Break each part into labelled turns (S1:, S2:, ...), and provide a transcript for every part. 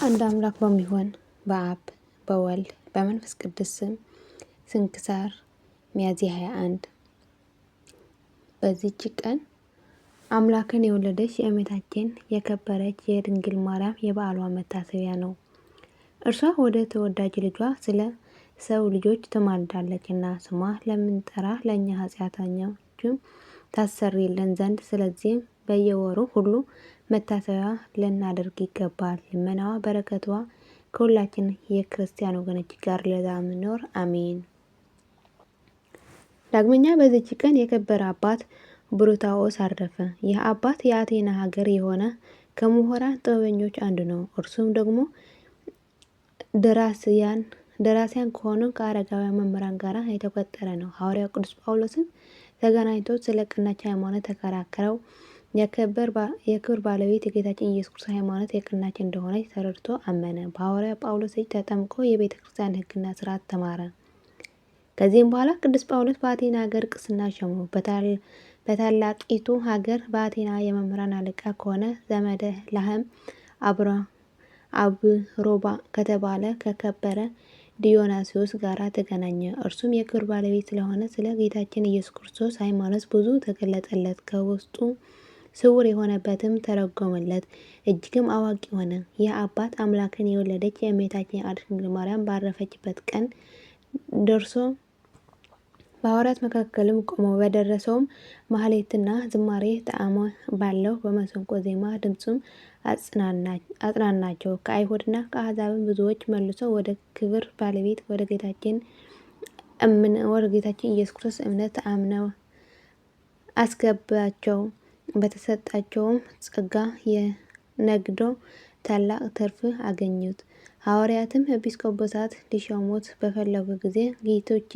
S1: አንድ አምላክ በሚሆን በአብ በወልድ በመንፈስ ቅዱስ ስም ስንክሳር ሚያዝያ 21 በዚህች ቀን አምላክን የወለደች የእመቤታችን የከበረች የድንግል ማርያም የበዓሏ መታሰቢያ ነው። እርሷ ወደ ተወዳጅ ልጇ ስለ ሰው ልጆች ትማልዳለችና ስሟ ለምንጠራ ለእኛ ኃጢአተኞችም ታሰርይልን ዘንድ ስለዚህም በየወሩ ሁሉ መታሰቢያ ልናደርግ ይገባል። ልመናዋ በረከቷ ከሁላችን የክርስቲያን ወገኖች ጋር ለዘላለሙ ይኑር አሜን። ዳግመኛ በዚች ቀን የከበረ አባት ብሩታዎስ አረፈ። ይህ አባት የአቴና ሀገር የሆነ ከምሁራን ጥበበኞች አንዱ ነው። እርሱም ደግሞ ደራሲያን ከሆኑ ከአረጋውያን መምህራን ጋር የተቆጠረ ነው። ሐዋርያው ቅዱስ ጳውሎስም ተገናኝቶ ስለ ቀናች ሃይማኖት ተከራከረው። የክብር ባለቤት የጌታችን ኢየሱስ ክርስቶስ ሃይማኖት የቀናች እንደሆነች ተረድቶ አመነ። በሐዋርያው ጳውሎስ እጅ ተጠምቆ የቤተ ክርስቲያን ሕግና ሥርዓት ተማረ። ከዚህም በኋላ ቅዱስ ጳውሎስ በአቴና ሀገር ቅስና ሾመው። በታላቂቱ ሀገር በአቴና የመምህራን አለቃ ከሆነ ዘመደ ላህም አብሮባ ከተባለ ከከበረ ዲዮናስዮስ ጋር ተገናኘ። እርሱም የክብር ባለቤት ስለሆነ ስለ ጌታችን ኢየሱስ ክርስቶስ ሃይማኖት ብዙ ተገለጠለት። ከውስጡ ስውር የሆነበትም ተረጎመለት። እጅግም አዋቂ ሆነ። ይህ አባት አምላክን የወለደች የእመቤታችን የቅድስት ድንግል ማርያም ባረፈችበት ቀን ደርሶ በሐዋርያት መካከልም ቆሞ በደረሰውም ማህሌትና ዝማሬ ጣዕም ባለው በመሰንቆ ዜማ ድምፁም አጽናናቸው። ከአይሁድና ከአሕዛብም ብዙዎች መልሰው ወደ ክብር ባለቤት ወደ ጌታችን ኢየሱስ ክርስቶስ እምነት አምነው አስገባቸው። በተሰጣቸውም ጸጋ የነግደው ታላቅ ትርፍ አገኙት። ሐዋርያትም ኤጲስቆጶሳት ሊሾሙት በፈለጉ ጊዜ ጌቶቼ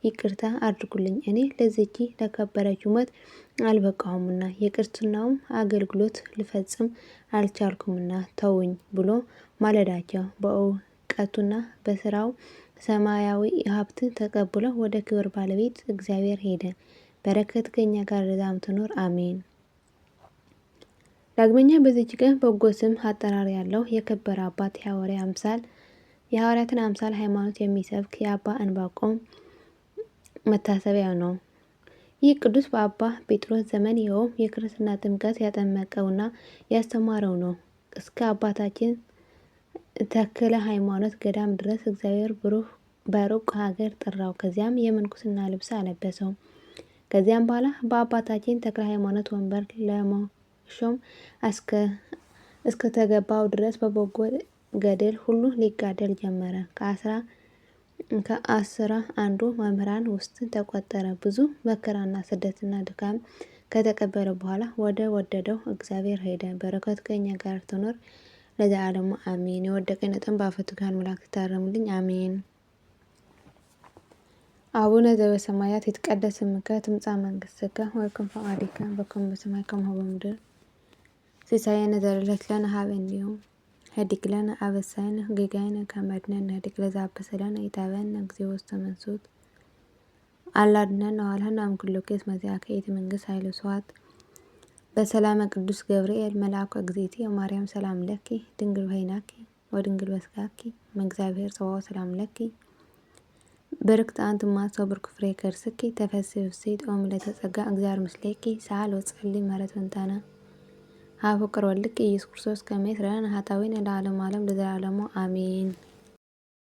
S1: ይቅርታ አድርጉልኝ፣ እኔ ለዚህች ለከበረች ሹመት አልበቃሁምና የቅስናውም አገልግሎት ልፈጽም አልቻልኩምና ተውኝ ብሎ ማለዳቸው። በእውቀቱና በስራው ሰማያዊ ሀብት ተቀብሎ ወደ ክብር ባለቤት እግዚአብሔር ሄደ። በረከት ከእኛ ጋር ለዘላለሙ ትኑር አሜን። ዳግመኛ በዚች ቀን በጎ ስም አጠራር ያለው የከበረ አባት የሐዋርያትን አምሳል ሃይማኖት የሚሰብክ የአባ ዕንባቆም መታሰቢያው ነው። ይህ ቅዱስ በአባ ጴጥሮስ ዘመን ይኸውም የክርስትና ጥምቀት ያጠመቀውና ያስተማረው ነው። እስከ አባታችን ተክለ ሃይማኖት ገዳም ድረስ እግዚአብሔር በሩቅ ሀገር ጠራው። ከዚያም የምንኩስና ልብስ አለበሰው። ከዚያም በኋላ በአባታችን ተክለ ሃይማኖት ወንበር ለመሾም እስከተገባው ድረስ በበጎ ገድል ሁሉ ሊጋደል ጀመረ። ከአስራ አንዱ መምህራን ውስጥ ተቆጠረ። ብዙ መከራና ስደትና ድካም ከተቀበለ በኋላ ወደ ወደደው እግዚአብሔር ሄደ። በረከቱ ከእኛ ጋር ትኖር ለዘላለሙ አሜን። የወደቀ ነጥብ በአፈትጋን መላእክት ታረሙልኝ አሜን። አቡነ ዘበሰማያት ይትቀደስ ስምከ ትምጻእ መንግሥትከ ወይኩን ፈቃድከ በከመ በሰማይ ከማሁ በምድር ሲሳየነ ዘለለዕለትነ ሀበነ ዮም ኅድግ ለነ አበሳነ ጌጋየነ ከመ ንሕነኒ ንኅድግ ለዘአበሰ ለነ ኢታብአነ እግዚኦ ውስተ መንሱት አላ አድኅነነ ወባልሐነ እምኩሉ ኩይስ መዚአከ ይእቲ መንግሥት ኃይል ወስብሐት በሰላመ ቅዱስ ገብርኤል መልአኩ እግዝእትየ ማርያም ሰላም ለኪ ድንግል በኅሊናኪ ወድንግል በሥጋኪ እምእግዚአብሔር ጸባኦት ሰላም ለኪ በርክት አንቲ እምአንስቶ ብሩክ ፍሬ ከርሥኪ ተፈሥሒ ፍሥሕት ኦ ምልዕተ ጸጋ እግዚአብሔር ምስሌኪ ሰአሊ ወጸልዪ ምሕረተ ወንትሐነ ሀበ ፍቁር ወልድኪ ኢየሱስ ክርስቶስ ከመ ይስረይ ለነ ኃጣውኢነ ለዓለመ ዓለም ለዘላለሙ አሜን።